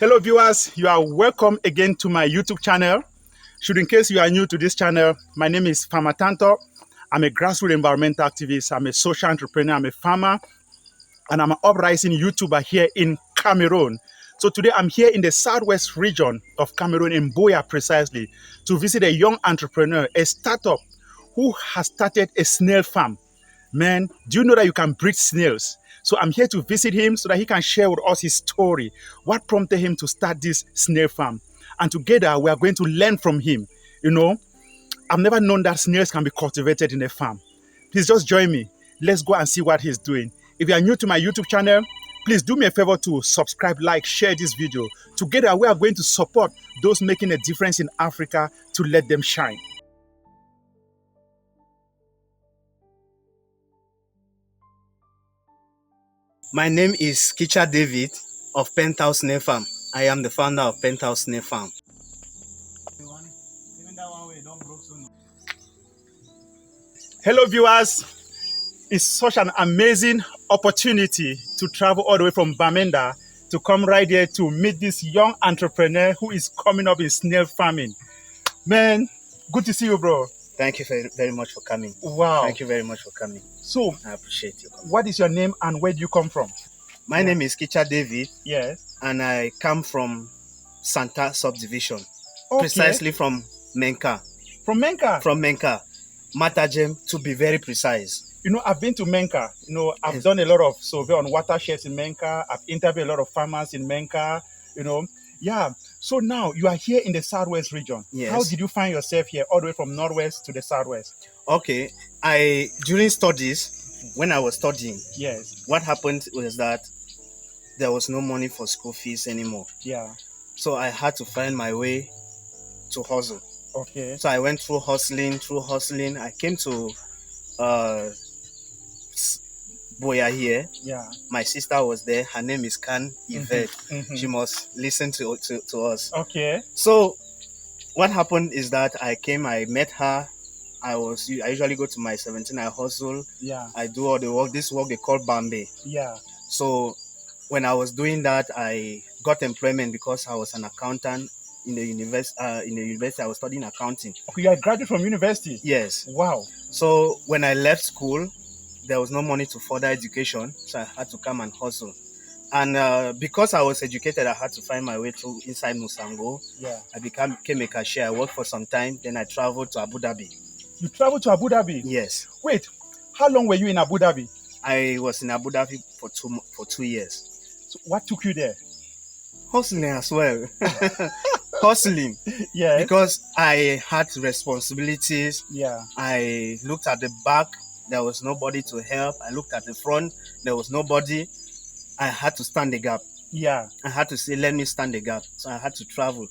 Hello viewers, you are welcome again to my YouTube channel. In case you are new to this channel, my name is Farmer Tanto. I'm a grassroots environmental activist, I'm a social entrepreneur, I'm a farmer, and I'm an uprising YouTuber here in Cameroon. So today I'm here in the southwest region of Cameroon, in Buea precisely, to visit a young entrepreneur, a startup who has started a snail farm. Man, do you know that you can breed snails? So I'm here to visit him so that he can share with us his story. What prompted him to start this snail farm? And together we are going to learn from him. You know, I've never known that snails can be cultivated in a farm. Please just join me. Let's go and see what he's doing. If you are new to my YouTube channel, please do me a favor to subscribe, like, share this video. Together we are going to support those making a difference in Africa to let them shine. My name is Kicha David of Penthouse Snail Farm. I am the founder of Penthouse Snail Farm. Hello viewers, it's such an amazing opportunity to travel all the way from Bamenda to come right here to meet this young entrepreneur who is coming up in snail farming. Man, good to see you, bro. Thank you very much for coming. Wow. Thank you very much for coming. So, I appreciate you. What is your name and where do you come from? My name is Kicha David. Yes. And I come from Santa subdivision. Okay. Precisely from Menka. From Menka? From Menka. Matajem, to be very precise. You know, I've been to Menka. You know, I've done a lot of survey on watersheds in Menka. I've interviewed a lot of farmers in Menka, you know. Yeah. So now you are here in the southwest region. Yes. How did you find yourself here all the way from northwest to the southwest? Okay. During studies, when I was studying, yes, what happened was that there was no money for school fees anymore. Yeah. So I had to find my way to hustle. Okay. So I went through hustling. I came to Boya here. Yeah. My sister was there. Her name is Kan Yvette. She must listen to us. Okay. So what happened is that I met her. I usually go to my 17, I hustle. Yeah. I do all the work. This work they call Bambe. Yeah. So when I was doing that, I got employment because I was an accountant in the university. I was studying accounting. Okay, you are a graduate from university? Yes. Wow. So when I left school, there was no money to further education, so I had to come and hustle. And because I was educated, I had to find my way through inside Musango. Yeah. I became a cashier. I worked for some time. Then I traveled to Abu Dhabi. You traveled to Abu Dhabi? Yes. Wait, how long were you in Abu Dhabi? I was in Abu Dhabi for 2 years. So what took you there? Hustling as well. Hustling. Yeah. Because I had responsibilities. Yeah. I looked at the back, there was nobody to help. I looked at the front, there was nobody. I had to stand the gap. Yeah. I had to say, let me stand the gap. So I had to travel.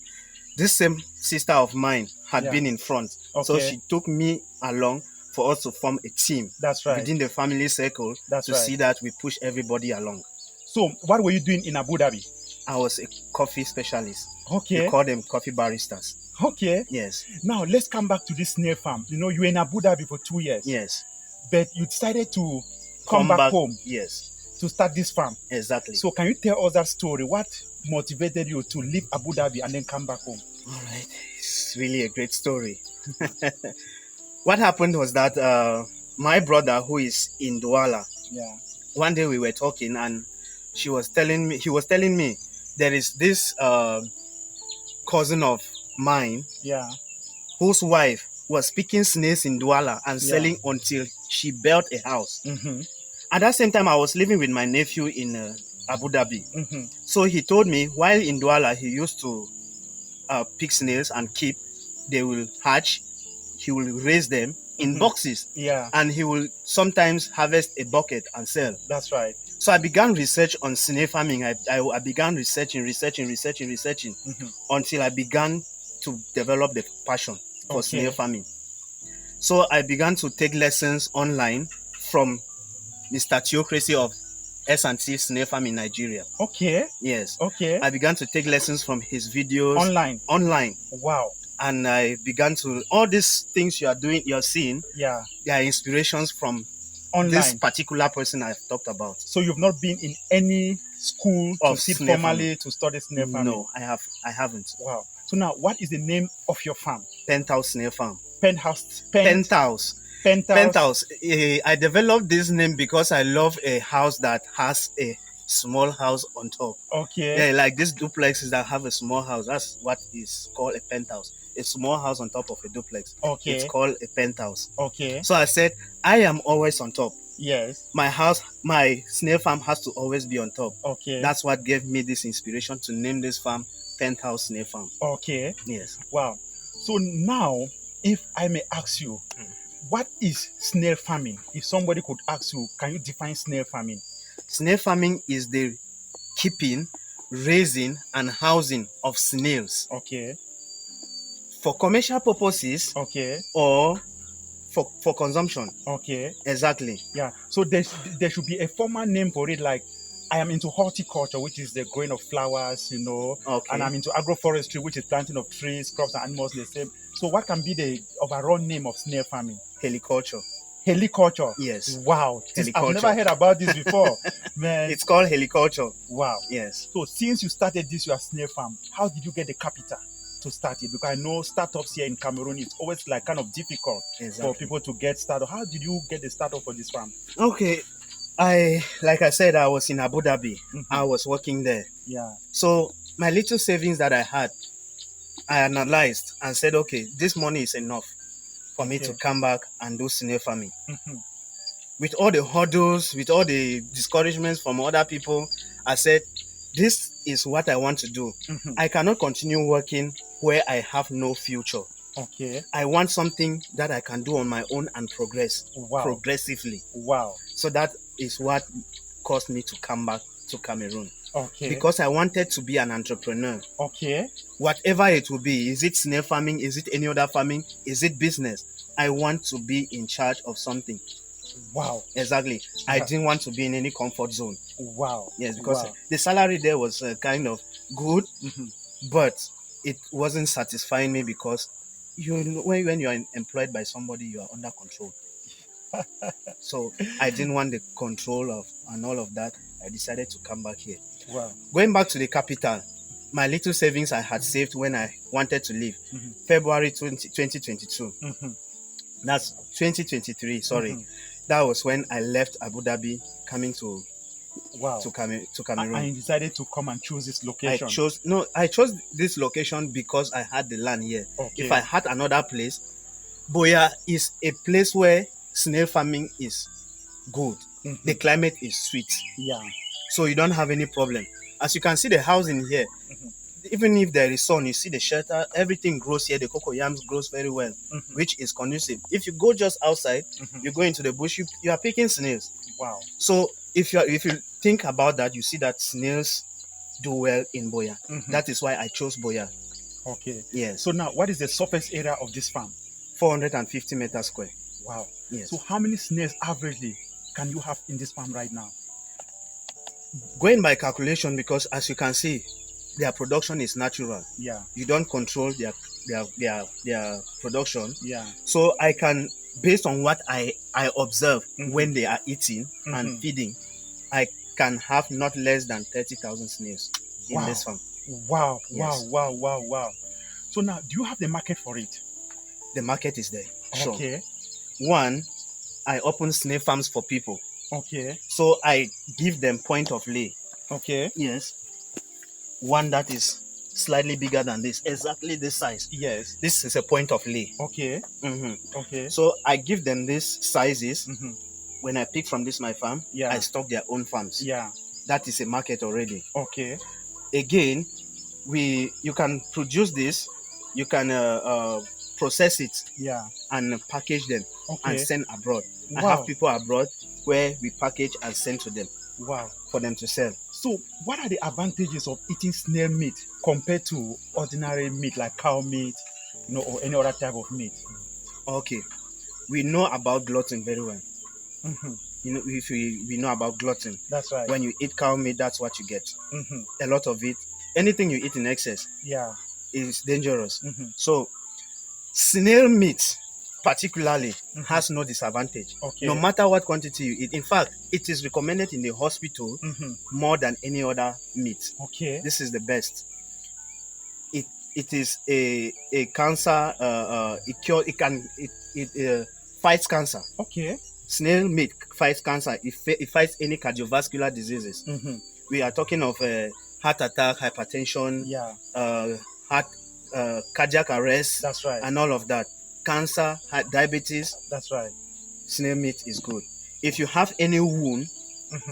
This same sister of mine had been in front. Okay. So she took me along for us to form a team. That's right. Within the family circle. That's to right. see that we push everybody along. So what were you doing in Abu Dhabi? I was a coffee specialist. Okay. We call them coffee baristas. Okay. Yes. Now let's come back to this snail farm. You know, you were in Abu Dhabi for 2 years. Yes. But you decided to come back home. Yes. To start this farm. Exactly. So can you tell us that story? What motivated you to leave Abu Dhabi and then come back home? All right. It's really a great story. What happened was that my brother, who is in Douala, one day we were talking and he was telling me there is this cousin of mine whose wife was picking snails in Douala and selling until she built a house. At that same time, I was living with my nephew in Abu Dhabi. So he told me while in Douala, he used to pick snails and keep. They will hatch. He will raise them in boxes. Yeah. And he will sometimes harvest a bucket and sell. That's right. So I began research on snail farming. I began researching until I began to develop the passion for snail farming. So I began to take lessons online from Mr. Theocracy of S&T Snail Farm in Nigeria. Okay. Yes. Okay. I began to take lessons from his videos. Online. Wow. And I began to, all these things you're seeing, they are inspirations from Online. This particular person I've talked about. So you've not been in any school to Of sit snail formally farming. to study snail farming? No, I haven't. Wow. So now, what is the name of your farm? Penthouse Snail Farm. Penthouse. Penthouse. Penthouse. Penthouse. I developed this name because I love a house that has a small house on top. Okay. Yeah, like these duplexes that have a small house. That's what is called a penthouse. A small house on top of a duplex. Okay. It's called a penthouse. Okay. So I said, I am always on top. Yes. My house, my snail farm has to always be on top. Okay. That's what gave me this inspiration to name this farm Penthouse Snail Farm. Okay. Yes. Wow. So now, if I may ask you, what is snail farming? If somebody could ask you, can you define snail farming? Snail farming is the keeping, raising, and housing of snails. Okay. For commercial purposes. Okay. Or for consumption. Okay. Exactly. Yeah. So there should be a formal name for it, like I am into horticulture, which is the growing of flowers, you know, Okay. and I'm into agroforestry, which is planting of trees, crops, and animals the same. So what can be the overall name of snail farming? Heliculture. Heliculture. Yes. Wow. I've Heliculture. never heard about this before. Man. It's called heliculture. Wow. Yes. So since you started this your snail farm, how did you get the capital to start it? Because I know startups here in Cameroon, it's always like kind of difficult for people to get started. How did you get the startup for this farm? Okay. Like I said, I was in Abu Dhabi. I was working there. Yeah. So my little savings that I had, I analyzed and said, okay, this money is enough for me to come back and do snail farming. With all the hurdles, with all the discouragements from other people, I said, this is what I want to do. I cannot continue working where I have no future. Okay. I want something that I can do on my own and progress progressively. Wow. So that is what caused me to come back to Cameroon. Okay. Because I wanted to be an entrepreneur. Okay. Whatever it will be, is it snail farming, is it any other farming, is it business? I want to be in charge of something. Wow. Exactly. I didn't want to be in any comfort zone. Wow. Yes, because the salary there was kind of good, but it wasn't satisfying me because you know, when you are employed by somebody, you are under control. So I didn't want the control of and all of that. I decided to come back here. Wow. Going back to the capital, my little savings I had saved when I wanted to leave, February 2022. That's 2023, sorry. That was when I left Abu Dhabi coming to Cameroon. And you decided to come and choose this location? I chose this location because I had the land here. Okay. If I had another place, Boya is a place where snail farming is good. The climate is sweet. Yeah. So you don't have any problem. As you can see the housing here, even if there is sun, you see the shelter, everything grows here. The cocoa yams grows very well, which is conducive. If you go just outside, you go into the bush, you are picking snails. Wow. So if you think about that, you see that snails do well in Boya. That is why I chose Boya. Okay. Yes. So now, what is the surface area of this farm? 450 meters square. Wow. Yes. So how many snails averagely can you have in this farm right now? Going by calculation, because as you can see, their production is natural. Yeah. You don't control their production. Yeah. So I can, based on what I observe when they are eating and feeding, I can have not less than 30,000 snails in this farm. Wow. Yes. Wow. So now, do you have the market for it? The market is there. Sure. Okay. One, I open snail farms for people. Okay. So I give them point of lay. Okay. Yes. One that is slightly bigger than this, exactly this size. Yes. This is a point of lay. Okay. Okay. So I give them these sizes. When I pick from this my farm, I stock their own farms. Yeah. That is a market already. Okay. Again, you can produce this, you can process it, and package them and send abroad. I have people abroad where we package and send to them. Wow. For them to sell. So what are the advantages of eating snail meat compared to ordinary meat like cow meat, or any other type of meat? Okay. We know about gluten very well. If we know about gluten. That's right. When you eat cow meat, that's what you get. A lot of it, anything you eat in excess, is dangerous. So snail meat particularly has no disadvantage. Okay. No matter what quantity you eat. In fact, it is recommended in the hospital more than any other meat. Okay. This is the best. It is a cancer. It fights cancer. Okay. Snail meat fights cancer. It fights any cardiovascular diseases. We are talking of heart attack, hypertension, heart cardiac arrest. That's right. And all of that. Cancer, diabetes. That's right. Snail meat is good. If you have any wound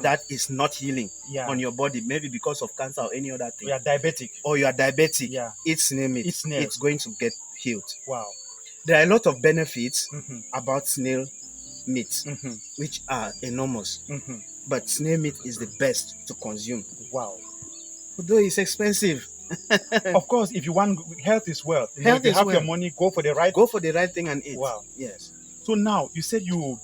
that is not healing on your body, maybe because of cancer or any other thing, you are diabetic, eat snail meat. It's going to get healed. Wow. There are a lot of benefits about snail meat, which are enormous. But snail meat is the best to consume. Wow. Although it's expensive. Of course, if you want, health is wealth. If you have your money, go for the right thing and eat. Wow. Yes. So now, you said you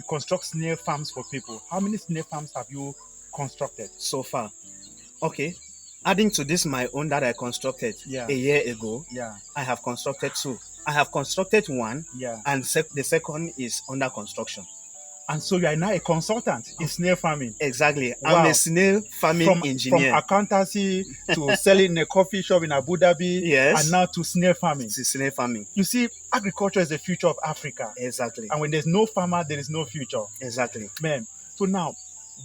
construct snail farms for people. How many snail farms have you constructed so far? Okay. Adding to this, my own that I constructed a year ago, I have constructed 2. I have constructed 1, and the second is under construction. And so you are now a consultant in snail farming. Exactly. Wow. I'm a snail farming engineer. From accountancy to selling in a coffee shop in Abu Dhabi, and now to snail farming. To snail farming. You see, agriculture is the future of Africa. Exactly. And when there's no farmer, there is no future. Exactly. Man, so now,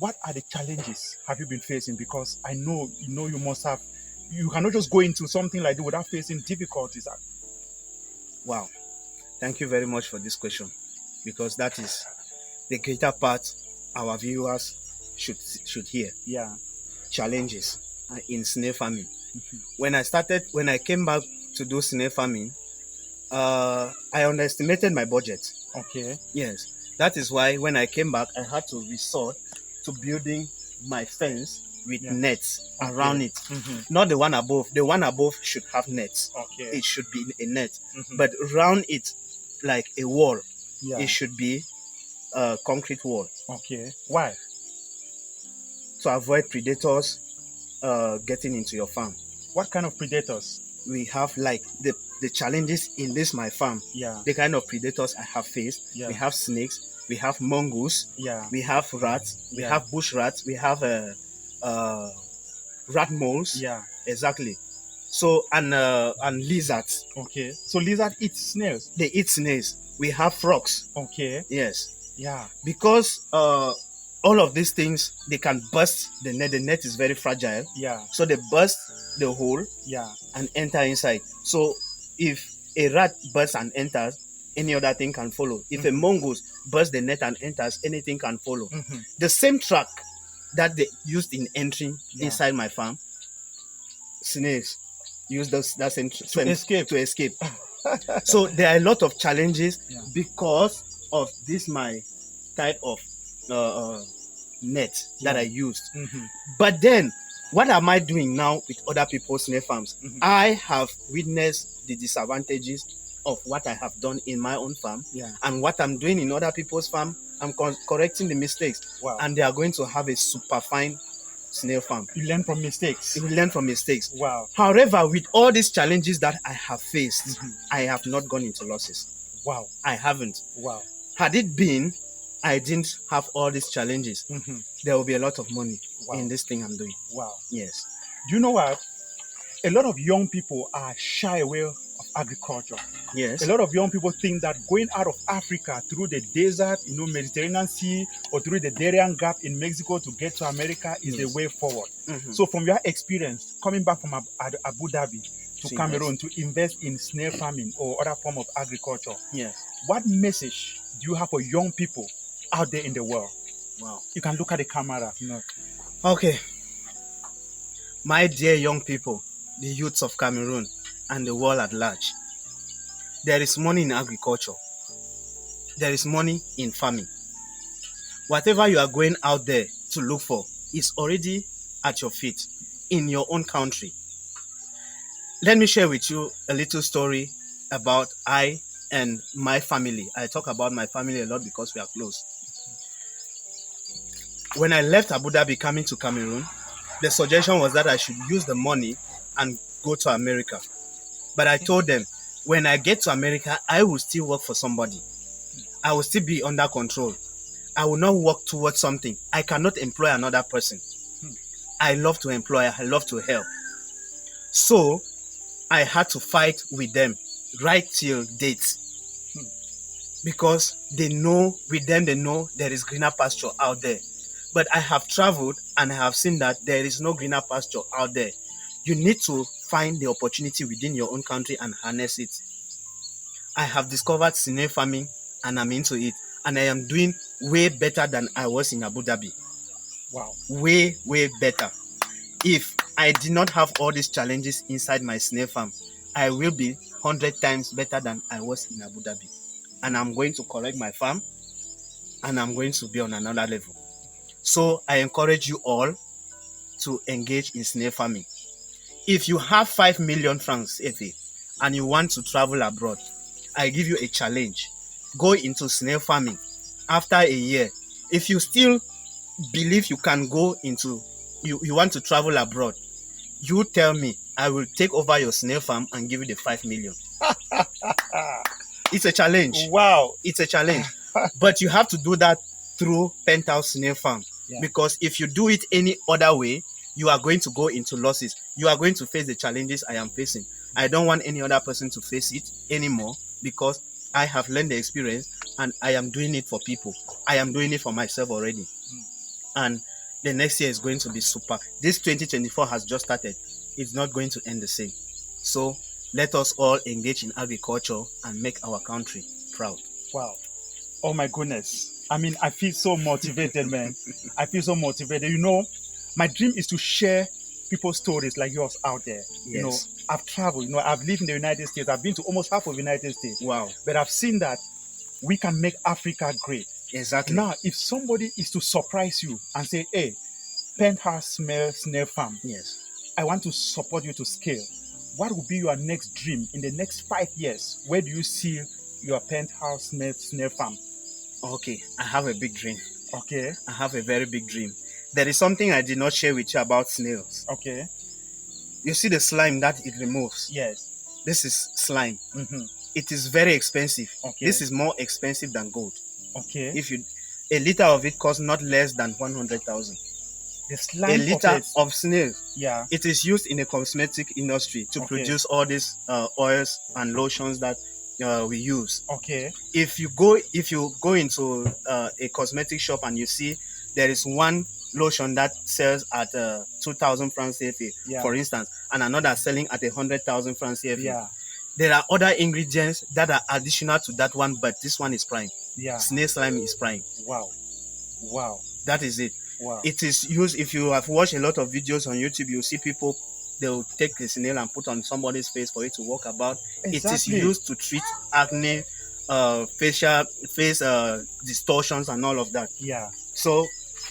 what are the challenges have you been facing? Because I know, you must have, you cannot just go into something like this without facing difficulties. Wow. Thank you very much for this question, because that is the greater part our viewers should hear. Challenges in snail farming. When I came back to do snail farming, I underestimated my budget. Okay. Yes. That is why when I came back, I had to resort to building my fence with nets around it. Not the one above. The one above should have nets. Okay. It should be a net. But around it, like a wall, it should be a concrete wall. Okay. Why? To avoid predators getting into your farm. What kind of predators? We have like the challenges in this my farm. The kind of predators I have faced. We have snakes. We have mongoose. We have rats. We have bush rats. We have rat moles. Exactly. So and lizards. Okay. So lizards eat snails. They eat snails. We have frogs. Okay. Yes. Yeah. Because all of these things, they can burst the net. The net is very fragile. So they burst the hole. And enter inside. So if a rat bursts and enters, any other thing can follow. If a mongoose bursts the net and enters, anything can follow. The same track that they used in entering inside my farm, snails use that same to escape. So there are a lot of challenges because of this my type of net that I used. But then, what am I doing now with other people's snail farms? I have witnessed the disadvantages of what I have done in my own farm, and what I'm doing in other people's farm. I'm correcting the mistakes. Wow. And they are going to have a super fine snail farm. You learn from mistakes. You learn from mistakes. Wow. However, with all these challenges that I have faced, I have not gone into losses. Wow. I haven't. Wow. Had it been, I didn't have all these challenges, there will be a lot of money in this thing I'm doing. Wow. Yes. Do you know what? A lot of young people are shy away of agriculture. Yes. A lot of young people think that going out of Africa through the desert, Mediterranean Sea, or through the Darien Gap in Mexico to get to America is the way forward. So from your experience, coming back from Abu Dhabi to Cameroon to invest in snail farming or other form of agriculture, what message do you have for young people out there in the world? Wow. You can look at the camera. Okay. My dear young people, the youths of Cameroon and the world at large, there is money in agriculture. There is money in farming. Whatever you are going out there to look for is already at your feet in your own country. Let me share with you a little story about I and my family. I talk about my family a lot because we are close. When I left Abu Dhabi coming to Cameroon, the suggestion was that I should use the money and go to America. But I told them, When I get to America, I will still work for somebody. I will still be under control. I will not work towards something. I cannot employ another person. I love to employ. I love to help. So I had to fight with them right till date. Because they know, with them they know there is greener pasture out there. But I have traveled and I have seen that there is no greener pasture out there. You need to find the opportunity within your own country and harness it. I have discovered snail farming and I'm into it. And I am doing way better than I was in Abu Dhabi. Wow. Way, way better. If I did not have all these challenges inside my snail farm, I will be 100 times better than I was in Abu Dhabi. And I'm going to correct my farm and I'm going to be on another level. So I encourage you all to engage in snail farming. If you have 5 million francs, Efe, and you want to travel abroad, I give you a challenge. Go into snail farming. After a year, if you still believe you can go into, you want to travel abroad, you tell me, I will take over your snail farm and give you the 5 million. It's a challenge. Wow. It's a challenge. But you have to do that through Penthouse Snail Farm. Yeah. Because if you do it any other way, you are going to go into losses. You are going to face the challenges I am facing. I don't want any other person to face it anymore because I have learned the experience and I am doing it for people. I am doing it for myself already. And the next year is going to be super. This 2024 has just started. It's not going to end the same. So let us all engage in agriculture and make our country proud. Wow. Oh my goodness. I mean, I feel so motivated, man. I feel so motivated. You know, my dream is to share people's stories like yours out there. Yes. You know, I've traveled, you know, I've lived in the United States. I've been to almost half of the United States. Wow. But I've seen that we can make Africa great. Exactly. Now, if somebody is to surprise you and say, hey, Penthouse Snail Farm, yes, I want to support you to scale. What will be your next dream in the next 5 years? Where do you see your Penthouse Snail Farm? Okay, I have a big dream. Okay. I have a very big dream. There is something I did not share with you about snails. Okay. You see the slime that it removes? Yes. This is slime. Mm-hmm. It is very expensive. Okay. This is more expensive than gold. Okay. If you, a liter of it costs not less than 100,000. The slime a liter of snail. Yeah. It is used in the cosmetic industry to produce all these oils and lotions that we use. Okay. If you go into a cosmetic shop and you see there is one lotion that sells at 2,000 francs CFA, for instance, and another selling at 100,000 francs CFA. Yeah. There are other ingredients that are additional to that one, but this one is prime. Yeah. Snail slime is prime. Wow. Wow. That is it. Wow. It is used, if you have watched a lot of videos on YouTube, you'll see people, they'll take a snail and put on somebody's face for it to walk about. Exactly. It is used to treat acne, face distortions and all of that. Yeah. So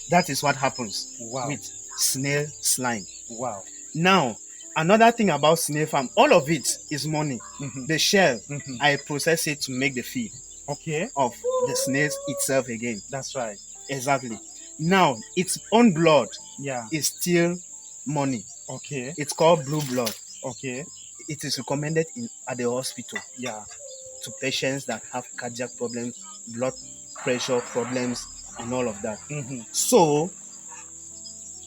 that is what happens with snail slime. Wow. Now, another thing about snail farm, all of it is money. Mm-hmm. The shell, I process it to make the feed. Okay. Of the snails itself again. That's right. Exactly. Now, its own blood is still money. Okay. It's called blue blood. Okay. It is recommended at the hospital. Yeah. To patients that have cardiac problems, blood pressure problems, and all of that. Mm-hmm. So,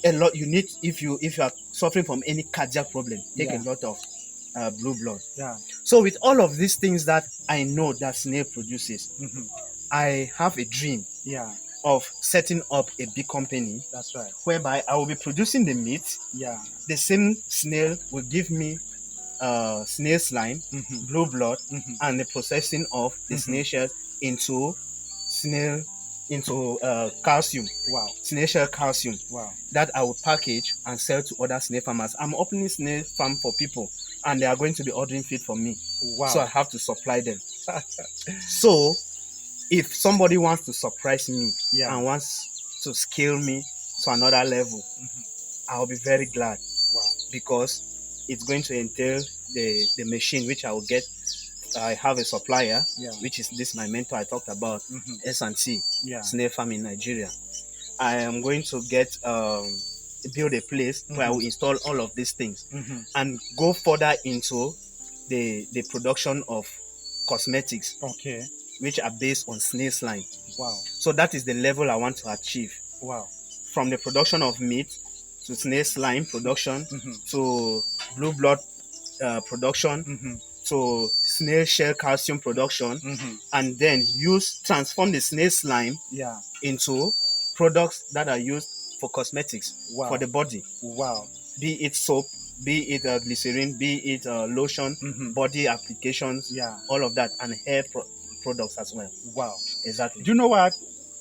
a lot you need, if you are suffering from any cardiac problem, take a lot of blue blood. Yeah. So with all of these things that I know that snail produces, I have a dream. Yeah. Of setting up a big company. That's right. Whereby I will be producing the meat. Yeah. The same snail will give me snail slime, blue blood, and the processing of the snail shells into calcium. Wow. Snail shell calcium. Wow. That I will package and sell to other snail farmers. I'm opening snail farm for people and they are going to be ordering feed from me. Wow. So I have to supply them. So if somebody wants to surprise me and wants to scale me to another level, I'll be very glad. Wow. Because it's going to entail the machine which I will get. I have a supplier, which is this my mentor I talked about, S&C, Snail Farm in Nigeria. I am going to get build a place where I will install all of these things and go further into the production of cosmetics, Okay. which are based on snail slime. Wow. So that is the level I want to achieve. Wow. From the production of meat to snail slime production to blue blood production to snail shell calcium production, and then transform the snail slime into products that are used for cosmetics for the body. Wow. Be it soap, be it glycerin, be it lotion, body applications, all of that, and hair products as well. Wow. Exactly. Do you know what?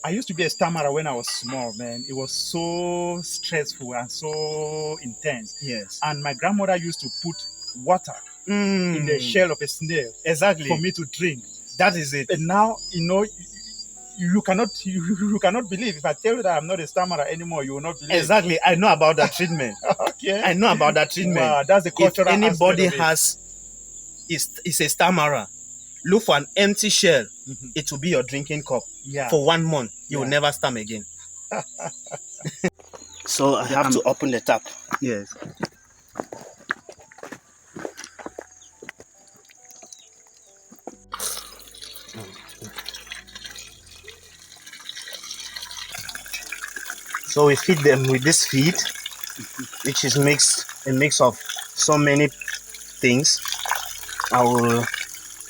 I used to be a stammerer when I was small, man. It was so stressful and so intense. Yes. And my grandmother used to put water in the shell of a snail. Exactly. For me to drink. That is it. And now, you know, you cannot believe. If I tell you that I'm not a stammerer anymore, you will not believe. Exactly. I know about that treatment. Okay. I know about that treatment. Wow, that's the cultural If anybody aspect of is a stammerer, look for an empty shell. It will be your drinking cup. For 1 month. You will never stammer again. So I have to open the tap. Yes. So we feed them with this feed, which is a mix of so many things. I will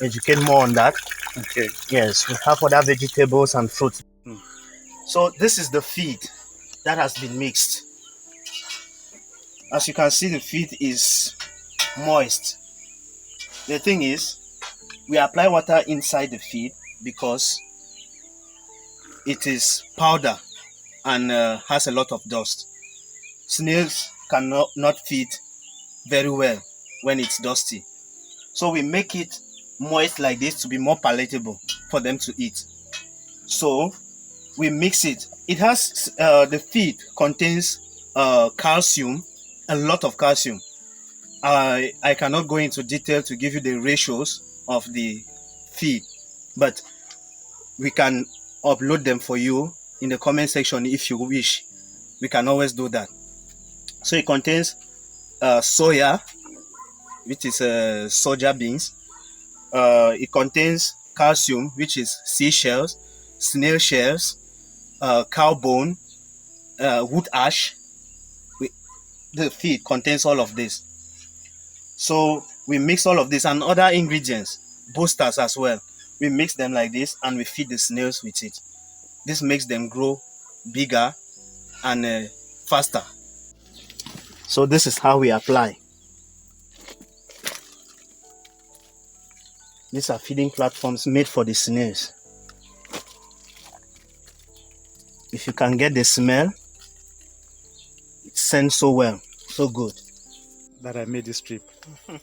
educate more on that. Okay. Yes, we have other vegetables and fruits. So this is the feed that has been mixed. As you can see, the feed is moist. The thing is, we apply water inside the feed because it is powder and has a lot of dust. Snails cannot not feed very well when it's dusty. So we make it moist like this to be more palatable for them to eat. So we mix it. It has the feed contains calcium, a lot of calcium. I cannot go into detail to give you the ratios of the feed, but we can upload them for you in the comment section if you wish. We can always do that. So it contains soya, which is soja beans. It contains calcium, which is seashells, snail shells, cow bone, wood ash. The feed contains all of this. So we mix all of this and other ingredients, boosters as well. We mix them like this and we feed the snails with it. This makes them grow bigger and faster. So this is how we apply. These are feeding platforms made for the snails. If you can get the smell, it sends so well, so good. That I made this trip. Even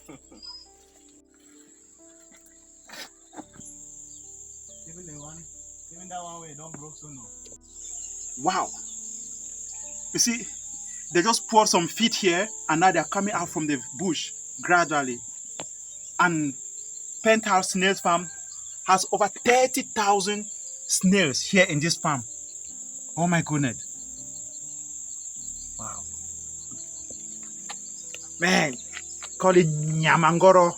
that one way don't broke so no. Wow. You see, they just poured some feed here and now they're coming out from the bush gradually. And Penthouse Snails Farm has over 30,000 snails here in this farm. Oh my goodness. Wow. Man, call it Nyamangoro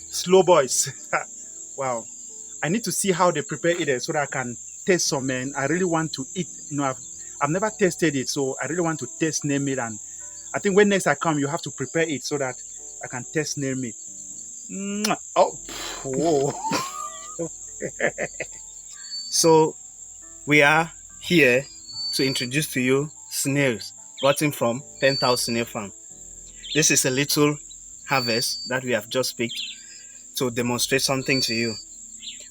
Slow Boys. Wow. I need to see how they prepare it so that I can taste some, man. I really want to eat. You know, I've never tasted it, so I really want to taste snail meat. And I think when next I come, you have to prepare it so that I can taste snail meat. Oh, whoa. So we are here to introduce to you snails brought in from Penthouse Snail Farm. This is a little harvest that we have just picked to demonstrate something to you.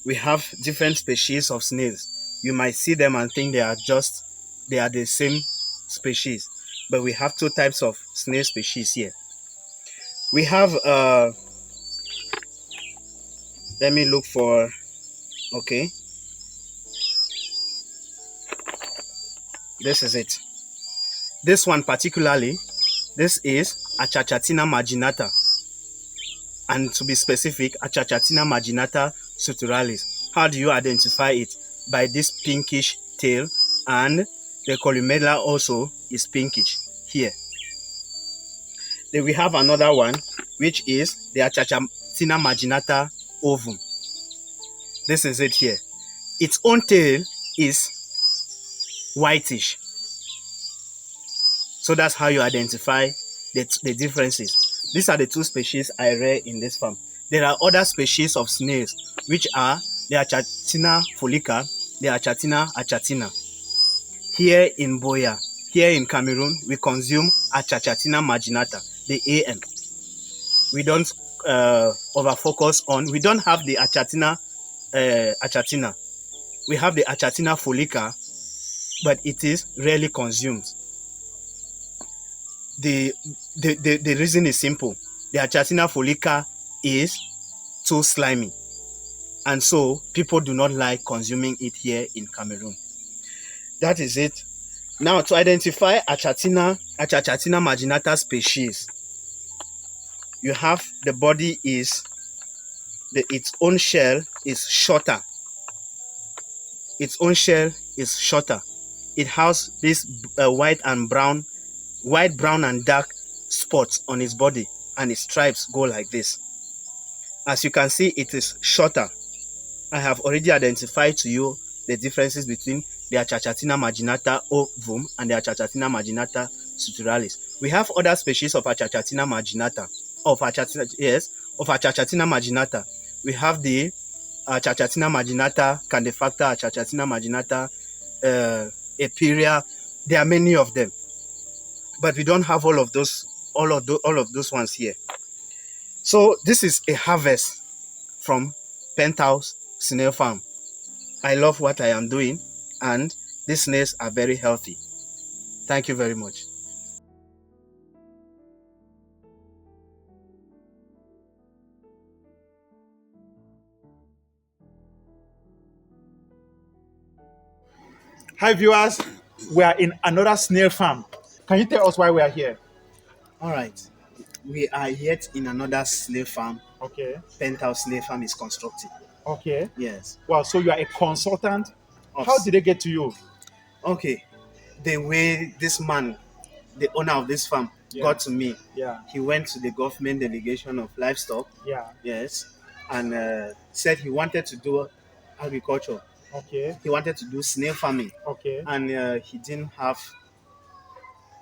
We have different species of snails. You might see them and think they are the same species, but we have two types of snail species here. We have let me look for, okay, this is it. This one particularly, this is Achachatina marginata, and to be specific, Achachatina marginata suturalis. How do you identify it? By this pinkish tail, and the columella also is pinkish here. Then we have another one, which is the Achatina marginata ovum. This is it here. Its own tail is whitish. So that's how you identify the differences. These are the two species I rear in this farm. There are other species of snails, which are the Achatina folica, the Achatina achatina. Here in Boya, here in Cameroon, we consume Achatina marginata, the AM. We don't over-focus on, we don't have the Achatina achatina. We have the Achatina folica, but it is rarely consumed. The reason is simple. The Achatina folica is too slimy, and so people do not like consuming it here in Cameroon. That is it. Now, to identify Achatina marginata species, you have the body is its own shell is shorter. Its own shell is shorter. It has this white, brown and dark spots on its body, and its stripes go like this. As you can see, it is shorter. I have already identified to you the differences between the Achatina marginata ovum and the Achatina marginata suturalis. We have other species of Achatina marginata, of Achatina marginata. We have the Achatina marginata candifacta, Achatina marginata epeira. There are many of them, but we don't have all of those ones here. So this is a harvest from Penthouse Snail Farm. I love what I am doing, and these snails are very healthy. Thank you very much. Hi viewers, we are in another snail farm. Can you tell us why we are here? All right. We are yet in another snail farm. Okay. Penthouse Snail Farm is constructed. Okay. Yes. Wow, so you are a consultant. How did they get to you? Okay. The way this man, the owner of this farm, got to me. Yeah. He went to the government delegation of livestock. Yeah. Yes. And said he wanted to do agriculture. Okay. He wanted to do snail farming. Okay. And he didn't have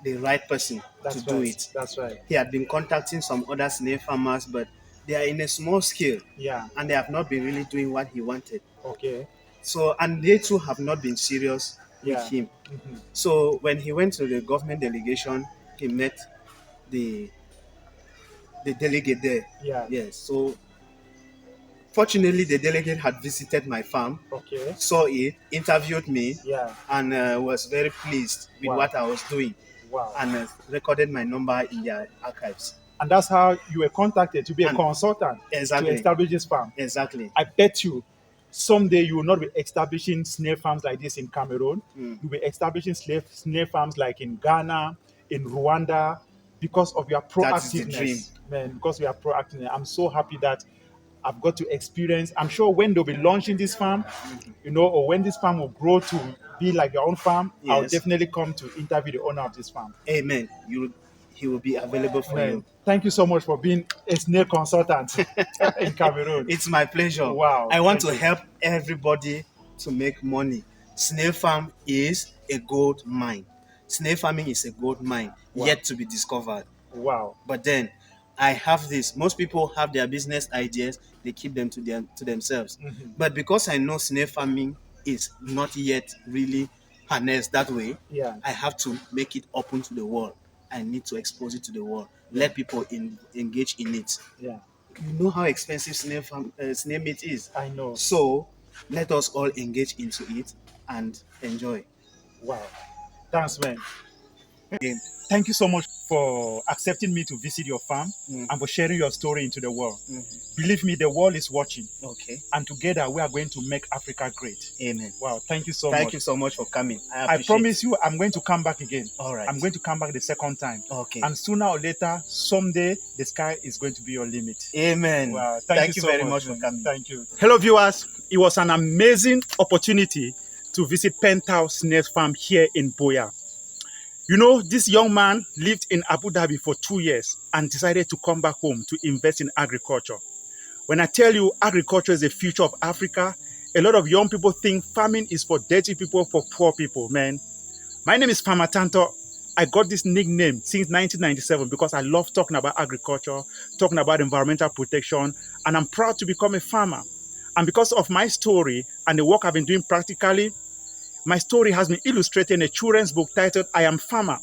the right person to do it. That's right. He had been contacting some other snail farmers, but they are in a small scale. Yeah. And they have not been really doing what he wanted. Okay. So, and they too have not been serious with him. Mm-hmm. So when he went to the government delegation, he met the delegate there. Yeah. Yes. So fortunately, the delegate had visited my farm, Okay. saw it, interviewed me, Yeah. and was very pleased with what I was doing. Wow. And recorded my number in their archives. And that's how you were contacted to be a consultant to establish this farm. Exactly. I bet you someday you will not be establishing snail farms like this in Cameroon. You'll be establishing snail farms like in Ghana, in Rwanda, because of your proactiveness. That is the dream. Man, because we are proactive. I'm so happy that I've got to experience. I'm sure when they'll be launching this farm, or when this farm will grow to be like your own farm, I'll definitely come to interview the owner of this farm. Amen. He will be available for you. Thank you so much for being a snail consultant in Cameroon. It's my pleasure. Wow. I want to help everybody to make money. Snail farm is a gold mine. Snail farming is a gold mine yet to be discovered. Wow. But then I have this. Most people have their business ideas, they keep them to themselves. Mm-hmm. But because I know snail farming is not yet really harnessed that way, I have to make it open to the world. I need to expose it to the world. Let people engage in it. Yeah. You know how expensive snail meat is. I know. So let us all engage into it and enjoy. Wow. Thanks, man. Again, thank you so much for accepting me to visit your farm and for sharing your story into the world. Believe me, the world is watching. Okay. And together we are going to make Africa great. Amen. Wow, thank you so much. Thank you so much for coming. I promise you I'm going to come back again. All right. I'm going to come back the second time. Okay. And sooner or later, someday, the sky is going to be your limit. Amen. Wow, thank you so very much for coming. Thank you. Hello, viewers. It was an amazing opportunity to visit Penthouse Snail Farm here in Boya. You know, this young man lived in Abu Dhabi for 2 years and decided to come back home to invest in agriculture. When I tell you agriculture is the future of Africa, a lot of young people think farming is for dirty people, for poor people, man. My name is Farmer Tanto. I got this nickname since 1997 because I love talking about agriculture, talking about environmental protection, and I'm proud to become a farmer. And because of my story and the work I've been doing practically, my story has been illustrated in a children's book titled I Am Farmer,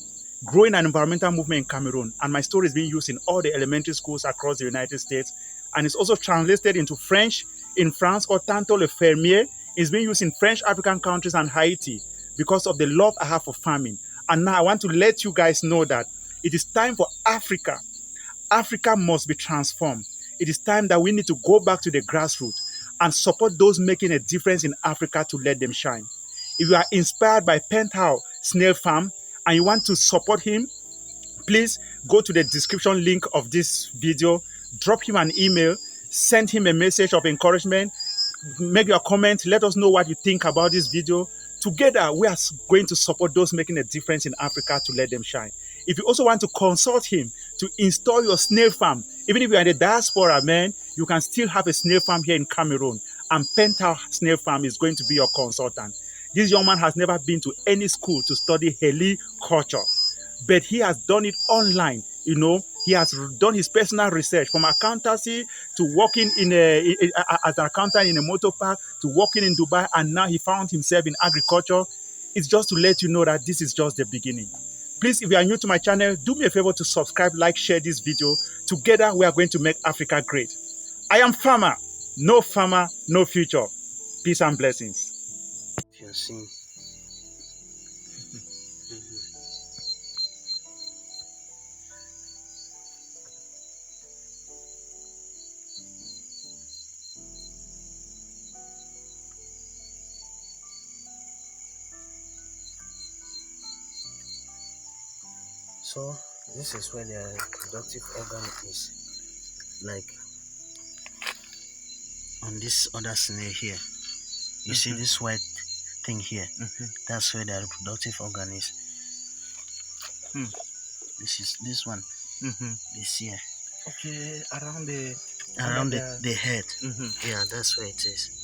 Growing an Environmental Movement in Cameroon. And my story is being used in all the elementary schools across the United States. And it's also translated into French in France called Tanto le Fermier. It's being used in French African countries and Haiti because of the love I have for farming. And now I want to let you guys know that it is time for Africa. Africa must be transformed. It is time that we need to go back to the grassroots and support those making a difference in Africa to let them shine. If you are inspired by Penthouse Snail Farm and you want to support him, please go to the description link of this video, drop him an email, send him a message of encouragement, make your comment, let us know what you think about this video. Together, we are going to support those making a difference in Africa to let them shine. If you also want to consult him to install your snail farm, even if you are in the diaspora, man, you can still have a snail farm here in Cameroon. And Penthouse Snail Farm is going to be your consultant. This young man has never been to any school to study heli culture, but he has done it online. You know, he has done his personal research from accountancy to working as an accountant in a motor park to working in Dubai, and now he found himself in agriculture. It's just to let you know that this is just the beginning. Please, if you are new to my channel, do me a favor to subscribe, like, share this video. Together, we are going to make Africa great. I am farmer, no future. Peace and blessings. If you're seeing. So this is where the reproductive organ is, like on this other snail here. You see this white thing here? That's where the reproductive organ is. This is this one. This here. Okay, around the the head. Yeah, that's where it is.